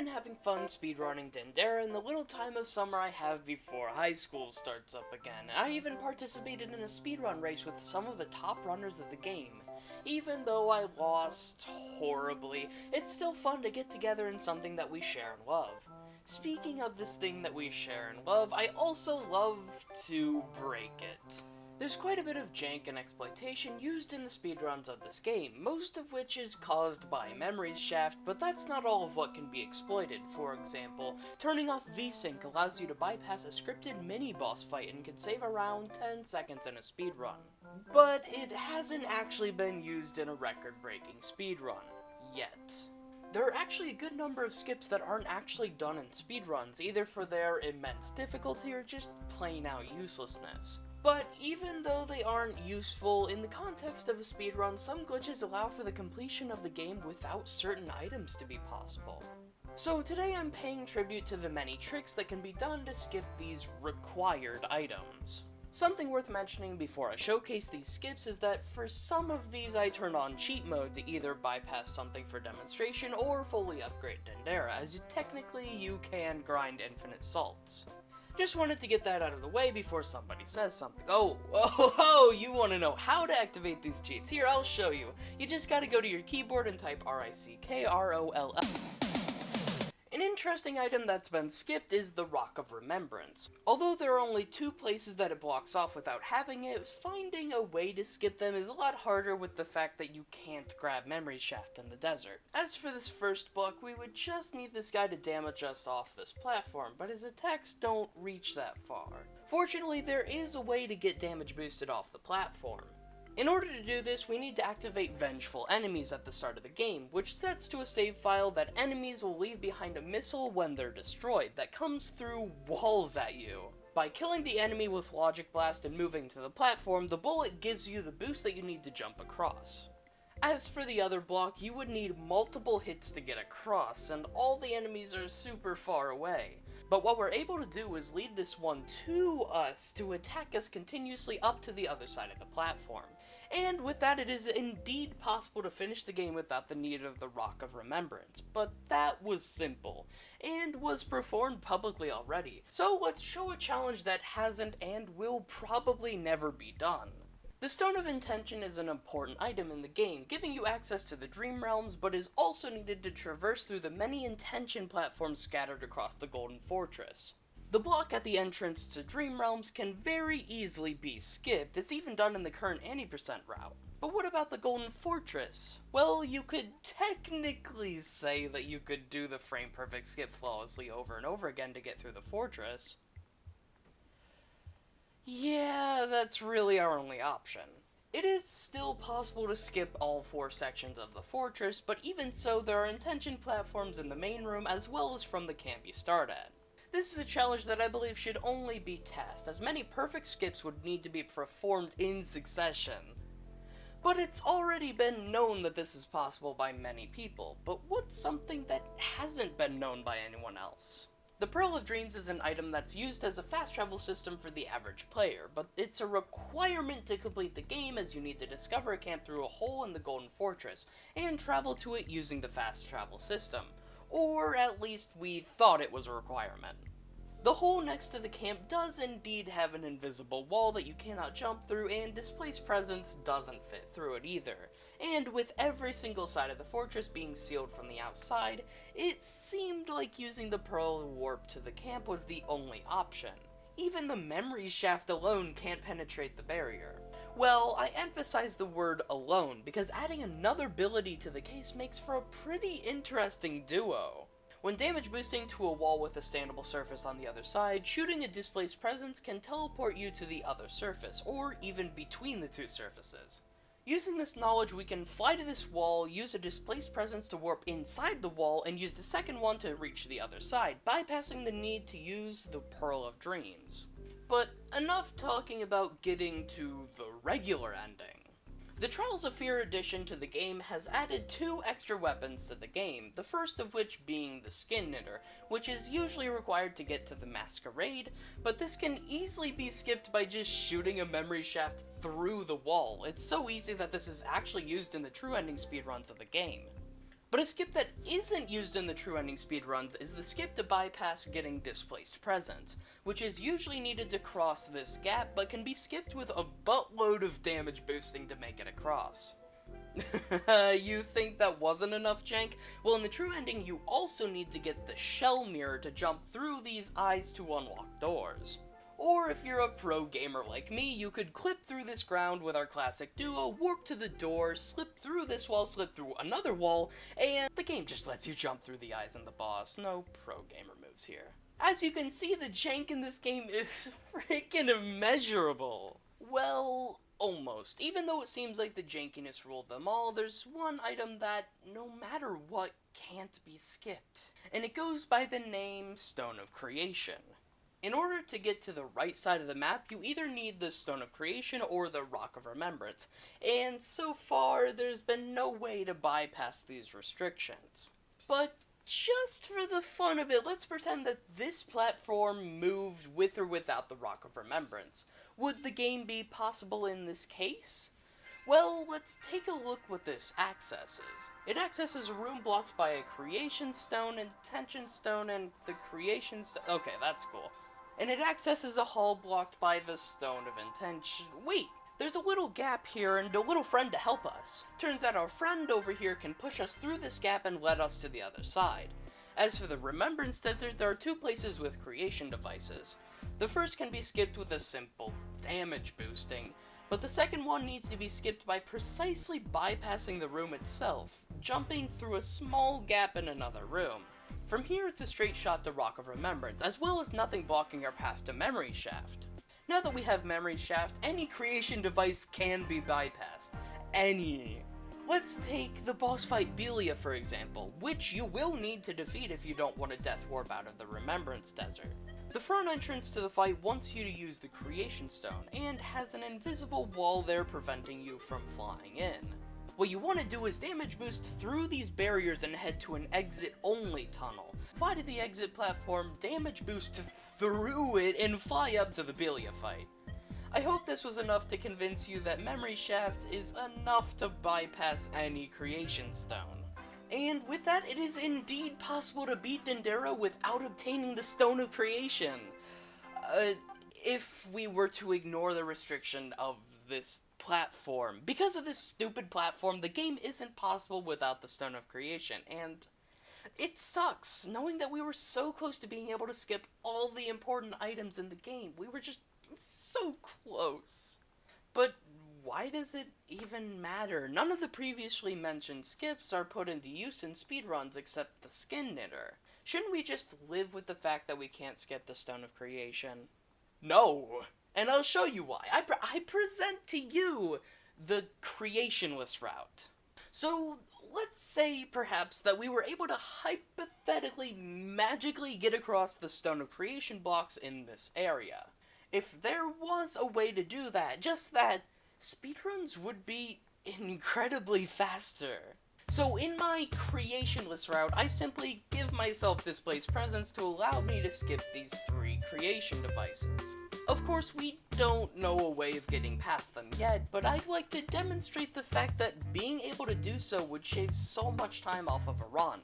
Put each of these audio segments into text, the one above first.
been having fun speedrunning Dandara in the little time of summer I have before high school starts up again. I even participated in a speedrun race with some of the top runners of the game. Even though I lost horribly, it's still fun to get together in something that we share and love. Speaking of this thing that we share and love, I also love to break it. There's quite a bit of jank and exploitation used in the speedruns of this game, most of which is caused by memory shaft, but that's not all of what can be exploited. For example, turning off VSync allows you to bypass a scripted mini-boss fight and can save around 10 seconds in a speedrun. But it hasn't actually been used in a record-breaking speedrun, yet. There are actually a good number of skips that aren't actually done in speedruns, either for their immense difficulty or just plain out uselessness. But even though they aren't useful, in the context of a speedrun, some glitches allow for the completion of the game without certain items to be possible. So today I'm paying tribute to the many tricks that can be done to skip these required items. Something worth mentioning before I showcase these skips is that for some of these I turn on cheat mode to either bypass something for demonstration or fully upgrade Dandara, as technically you can grind infinite salts. Just wanted to get that out of the way before somebody says something. Oh, you want to know how to activate these cheats? Here, I'll show you. You just gotta go to your keyboard and type RICKROLL. An interesting item that's been skipped is the Rock of Remembrance. Although there are only 2 places that it blocks off without having it, finding a way to skip them is a lot harder with the fact that you can't grab Memory Shaft in the desert. As for this first block, we would just need this guy to damage us off this platform, but his attacks don't reach that far. Fortunately, there is a way to get damage boosted off the platform. In order to do this, we need to activate Vengeful Enemies at the start of the game, which sets to a save file that enemies will leave behind a missile when they're destroyed that comes through walls at you. By killing the enemy with Logic Blast and moving to the platform, the bullet gives you the boost that you need to jump across. As for the other block, you would need multiple hits to get across, and all the enemies are super far away. But what we're able to do is lead this one to us to attack us continuously up to the other side of the platform. And with that, it is indeed possible to finish the game without the need of the Rock of Remembrance. But that was simple, and was performed publicly already. So let's show a challenge that hasn't and will probably never be done. The Stone of Intention is an important item in the game, giving you access to the Dream Realms, but is also needed to traverse through the many intention platforms scattered across the Golden Fortress. The block at the entrance to Dream Realms can very easily be skipped. It's even done in the current 80% route. But what about the Golden Fortress? Well, you could technically say that you could do the frame perfect skip flawlessly over and over again to get through the fortress. Yeah, that's really our only option. It is still possible to skip all 4 sections of the fortress, but even so, there are intention platforms in the main room as well as from the camp you start at. This is a challenge that I believe should only be tested, as many perfect skips would need to be performed in succession. But it's already been known that this is possible by many people, but what's something that hasn't been known by anyone else? The Pearl of Dreams is an item that's used as a fast travel system for the average player, but it's a requirement to complete the game as you need to discover a camp through a hole in the Golden Fortress, and travel to it using the fast travel system. Or at least we thought it was a requirement. The hole next to the camp does indeed have an invisible wall that you cannot jump through, and Displaced Presence doesn't fit through it either. And with every single side of the fortress being sealed from the outside, it seemed like using the Pearl Warp to the camp was the only option. Even the memory shaft alone can't penetrate the barrier. Well, I emphasize the word alone, because adding another ability to the case makes for a pretty interesting duo. When damage boosting to a wall with a standable surface on the other side, shooting a Displaced Presence can teleport you to the other surface, or even between the 2 surfaces. Using this knowledge, we can fly to this wall, use a Displaced Presence to warp inside the wall, and use the second one to reach the other side, bypassing the need to use the Pearl of Dreams. But enough talking about getting to the regular ending. The Trials of Fear addition to the game has added 2 extra weapons to the game, the first of which being the Skin Knitter, which is usually required to get to the Masquerade, but this can easily be skipped by just shooting a memory shaft through the wall. It's so easy that this is actually used in the true ending speedruns of the game. But a skip that isn't used in the true ending speedruns is the skip to bypass getting displaced present, which is usually needed to cross this gap, but can be skipped with a buttload of damage boosting to make it across. You think that wasn't enough, jank? Well, in the true ending, you also need to get the shell mirror to jump through these eyes to unlock doors. Or if you're a pro gamer like me, you could clip through this ground with our classic duo, warp to the door, slip through this wall, slip through another wall, and the game just lets you jump through the eyes and the boss. No pro gamer moves here. As you can see, the jank in this game is freaking immeasurable. Well, almost. Even though it seems like the jankiness ruled them all, there's one item that, no matter what, can't be skipped. And it goes by the name Stone of Creation. In order to get to the right side of the map, you either need the Stone of Creation or the Rock of Remembrance, and so far, there's been no way to bypass these restrictions. But just for the fun of it, let's pretend that this platform moved with or without the Rock of Remembrance. Would the game be possible in this case? Well, let's take a look what this accesses. It accesses a room blocked by a Creation Stone, Intention Stone, and the Creation Stone. Okay, that's cool. And it accesses a hall blocked by the Stone of Intention. Wait, there's a little gap here and a little friend to help us. Turns out our friend over here can push us through this gap and let us to the other side. As for the Remembrance Desert, there are two places with creation devices. The first can be skipped with a simple damage boosting, but the second one needs to be skipped by precisely bypassing the room itself, jumping through a small gap in another room. From here, it's a straight shot to Rock of Remembrance, as well as nothing blocking our path to Memory Shaft. Now that we have Memory Shaft, any creation device can be bypassed. Any. Let's take the boss fight Belia, for example, which you will need to defeat if you don't want a death warp out of the Remembrance Desert. The front entrance to the fight wants you to use the Creation Stone, and has an invisible wall there preventing you from flying in. What you want to do is damage boost through these barriers and head to an exit-only tunnel. Fly to the exit platform, damage boost through it, and fly up to the Belia fight. I hope this was enough to convince you that Memory Shaft is enough to bypass any Creation Stone. And with that, it is indeed possible to beat Dandara without obtaining the Stone of Creation. If we were to ignore the restriction of this platform. Because of this stupid platform, the game isn't possible without the Stone of Creation, and it sucks, knowing that we were so close to being able to skip all the important items in the game. We were just so close. But why does it even matter? None of the previously mentioned skips are put into use in speedruns except the Skin Knitter. Shouldn't we just live with the fact that we can't skip the Stone of Creation? No! And I'll show you why. I present to you the creationless route. So, let's say, perhaps, that we were able to hypothetically, magically get across the Stone of Creation blocks in this area. If there was a way to do that, just that, speedruns would be incredibly faster. So in my creationless route, I simply give myself displaced presence to allow me to skip these 3 creation devices. Of course, we don't know a way of getting past them yet, but I'd like to demonstrate the fact that being able to do so would shave so much time off of a run.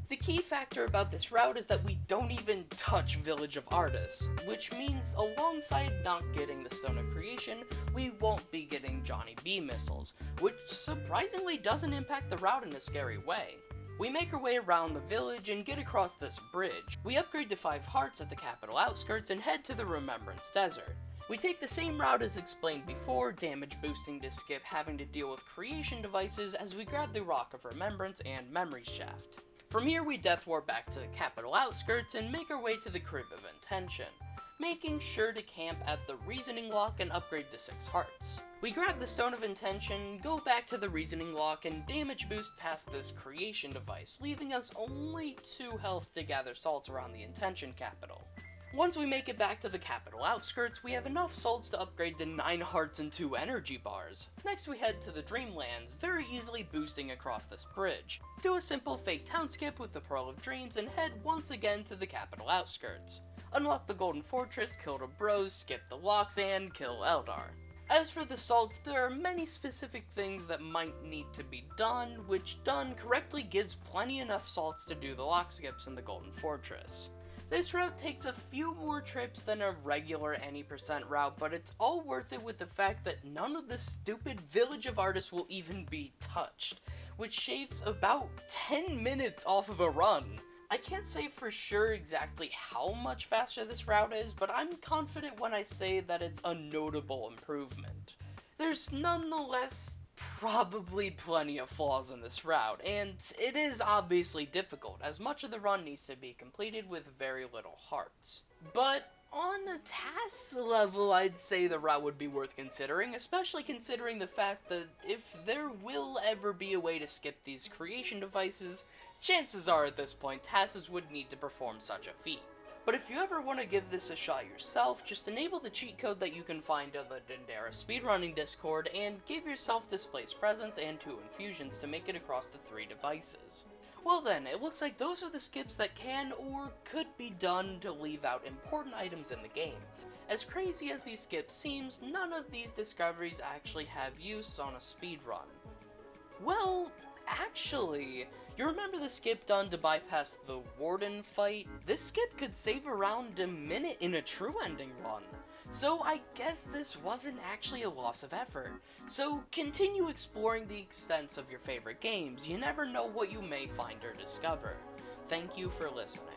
The key factor about this route is that we don't even touch Village of Artists, which means alongside not getting the Stone of Creation, we won't be getting Johnny B missiles, which surprisingly doesn't impact the route in a scary way. We make our way around the village and get across this bridge. We upgrade to 5 hearts at the capital outskirts and head to the Remembrance Desert. We take the same route as explained before, damage boosting to skip having to deal with creation devices as we grab the Rock of Remembrance and Memory Shaft. From here, we death warp back to the capital outskirts and make our way to the Crib of Intention, making sure to camp at the Reasoning Lock and upgrade to 6 hearts. We grab the Stone of Intention, go back to the Reasoning Lock, and damage boost past this creation device, leaving us only 2 health to gather salts around the Intention capital. Once we make it back to the capital outskirts, we have enough salts to upgrade to 9 hearts and 2 energy bars. Next we head to the Dreamlands, very easily boosting across this bridge. Do a simple fake town skip with the Pearl of Dreams and head once again to the capital outskirts. Unlock the Golden Fortress, kill the bros, skip the locks, and kill Eldar. As for the salts, there are many specific things that might need to be done, which done correctly gives plenty enough salts to do the lock skips in the Golden Fortress. This route takes a few more trips than a regular any percent route, but it's all worth it with the fact that none of the stupid Village of Artists will even be touched, which shaves about 10 minutes off of a run. I can't say for sure exactly how much faster this route is, but I'm confident when I say that it's a notable improvement. There's nonetheless probably plenty of flaws in this route, and it is obviously difficult, as much of the run needs to be completed with very little hearts. But on a task level, I'd say the route would be worth considering, especially considering the fact that if there will ever be a way to skip these creation devices, chances are at this point tasks would need to perform such a feat. But if you ever want to give this a shot yourself, just enable the cheat code that you can find on the Dandara speedrunning Discord and give yourself Displaced Presence and 2 infusions to make it across the 3 devices. Well then, it looks like those are the skips that can or could be done to leave out important items in the game. As crazy as these skips seems, none of these discoveries actually have use on a speedrun. Well, actually, you remember the skip done to bypass the Warden fight? This skip could save around a minute in a true ending run. So I guess this wasn't actually a loss of effort. So continue exploring the extents of your favorite games. You never know what you may find or discover. Thank you for listening.